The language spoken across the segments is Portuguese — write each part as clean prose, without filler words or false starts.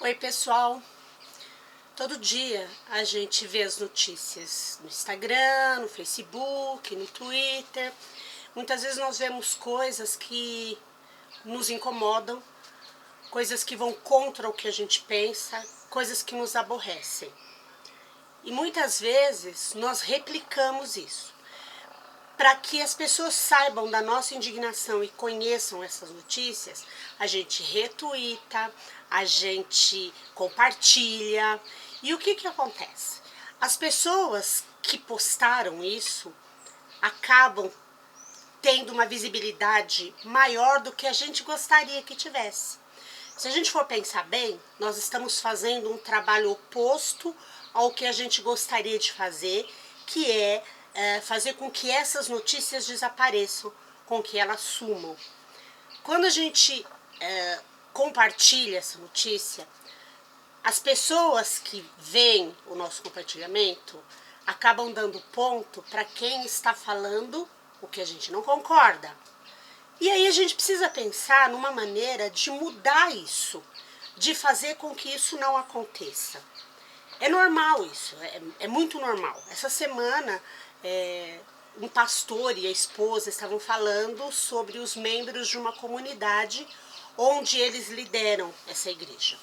Oi pessoal, todo dia a gente vê as notícias no Instagram, no Facebook, no Twitter. Muitas vezes nós vemos coisas que nos incomodam, coisas que vão contra o que a gente pensa, coisas que nos aborrecem. E muitas vezes nós replicamos isso. Para que as pessoas saibam da nossa indignação e conheçam essas notícias, a gente retuita, a gente compartilha. E o que acontece? As pessoas que postaram isso acabam tendo uma visibilidade maior do que a gente gostaria que tivesse. Se a gente for pensar bem, nós estamos fazendo um trabalho oposto ao que a gente gostaria de fazer, que é fazer com que essas notícias desapareçam, com que elas sumam. Quando a gente compartilha essa notícia, as pessoas que veem o nosso compartilhamento acabam dando ponto para quem está falando o que a gente não concorda. E aí a gente precisa pensar numa maneira de mudar isso, de fazer com que isso não aconteça. É normal isso, é muito normal. Essa semana, um pastor e a esposa estavam falando sobre os membros de uma comunidade onde eles lideram essa igreja.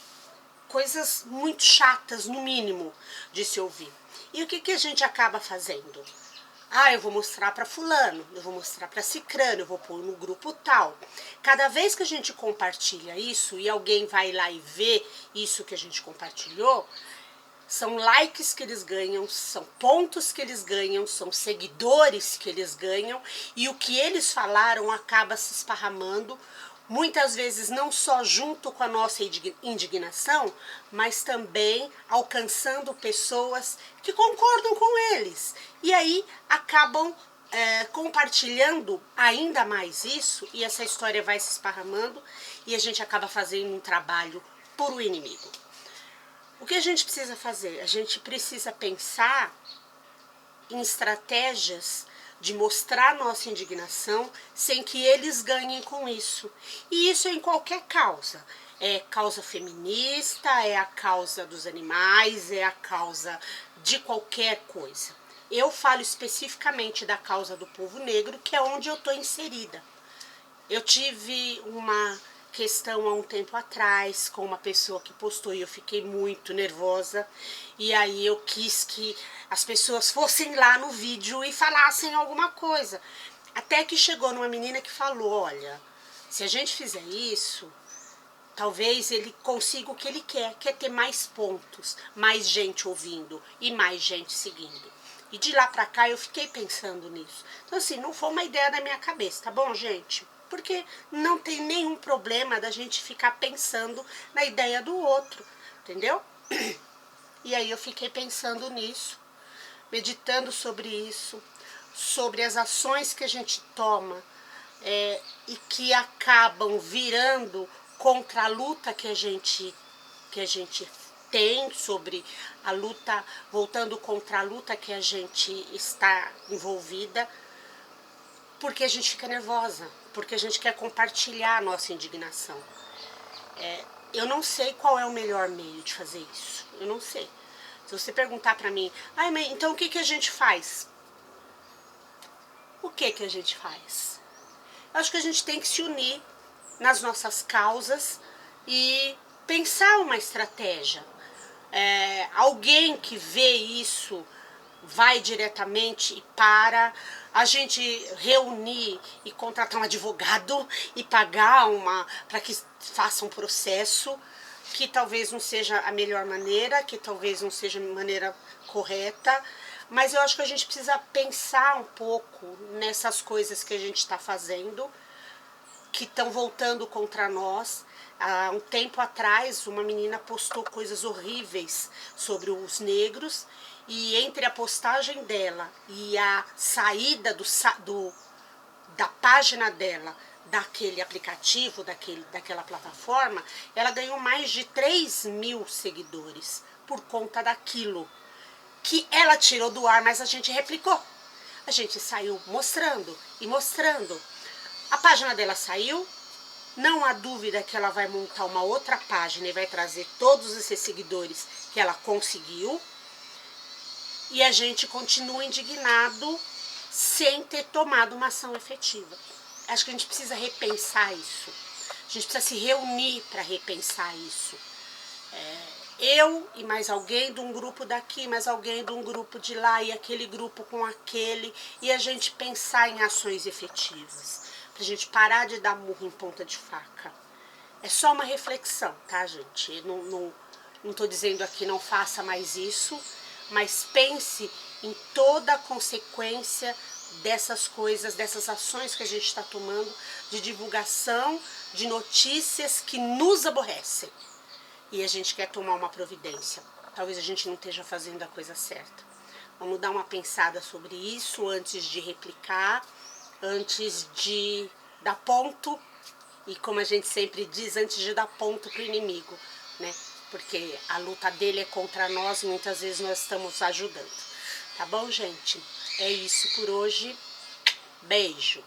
Coisas muito chatas, no mínimo, de se ouvir. E o que a gente acaba fazendo? Eu vou mostrar para fulano, eu vou mostrar para cicrano, eu vou pôr no grupo tal. Cada vez que a gente compartilha isso e alguém vai lá e vê isso que a gente compartilhou, são likes que eles ganham, são pontos que eles ganham, são seguidores que eles ganham, e o que eles falaram acaba se esparramando, muitas vezes não só junto com a nossa indignação, mas também alcançando pessoas que concordam com eles. E aí acabam compartilhando ainda mais isso, e essa história vai se esparramando, e a gente acaba fazendo um trabalho por o inimigo. O que a gente precisa fazer? A gente precisa pensar em estratégias de mostrar nossa indignação sem que eles ganhem com isso. E isso é em qualquer causa. É causa feminista, é a causa dos animais, é a causa de qualquer coisa. Eu falo especificamente da causa do povo negro, que é onde eu estou inserida. Eu tive uma questão há um tempo atrás com uma pessoa que postou e eu fiquei muito nervosa, e aí eu quis que as pessoas fossem lá no vídeo e falassem alguma coisa, até que chegou numa menina que falou: olha, se a gente fizer isso, talvez ele consiga o que ele quer ter mais pontos, mais gente ouvindo e mais gente seguindo. E de lá pra cá eu fiquei pensando nisso. Então assim, não foi uma ideia da minha cabeça, tá bom, gente? Porque não tem nenhum problema da gente ficar pensando na ideia do outro, entendeu? E aí eu fiquei pensando nisso, meditando sobre isso, sobre as ações que a gente toma e que acabam virando contra a luta que a gente tem, sobre a luta, voltando contra a luta que a gente está envolvida, porque a gente fica nervosa, porque a gente quer compartilhar a nossa indignação. Eu não sei qual é o melhor meio de fazer isso, eu não sei. Se você perguntar pra mim, mãe, então o que a gente faz? O que a gente faz? Eu acho que a gente tem que se unir nas nossas causas e pensar uma estratégia. Alguém que vê isso vai diretamente e para a gente reunir e contratar um advogado e pagar para que faça um processo, que talvez não seja a melhor maneira, que talvez não seja a maneira correta, mas eu acho que a gente precisa pensar um pouco nessas coisas que a gente está fazendo, que estão voltando contra nós. Há um tempo atrás, uma menina postou coisas horríveis sobre os negros, e entre a postagem dela e a saída da página dela, daquele aplicativo, daquela plataforma, ela ganhou mais de 3.000 seguidores por conta daquilo que ela tirou do ar, mas a gente replicou. A gente saiu mostrando e mostrando. A página dela saiu, não há dúvida que ela vai montar uma outra página e vai trazer todos esses seguidores que ela conseguiu. E a gente continua indignado sem ter tomado uma ação efetiva. Acho que a gente precisa repensar isso. A gente precisa se reunir para repensar isso. Eu e mais alguém de um grupo daqui, mais alguém de um grupo de lá, e aquele grupo com aquele, e a gente pensar em ações efetivas, pra gente parar de dar murro em ponta de faca. É só uma reflexão, tá, gente? Não tô dizendo aqui não faça mais isso, mas pense em toda a consequência dessas coisas, dessas ações que a gente está tomando de divulgação de notícias que nos aborrecem. E a gente quer tomar uma providência. Talvez a gente não esteja fazendo a coisa certa. Vamos dar uma pensada sobre isso antes de replicar, antes de dar ponto, e como a gente sempre diz, antes de dar ponto para o inimigo, né? Porque a luta dele é contra nós e muitas vezes nós estamos ajudando. Tá bom, gente? É isso por hoje. Beijo!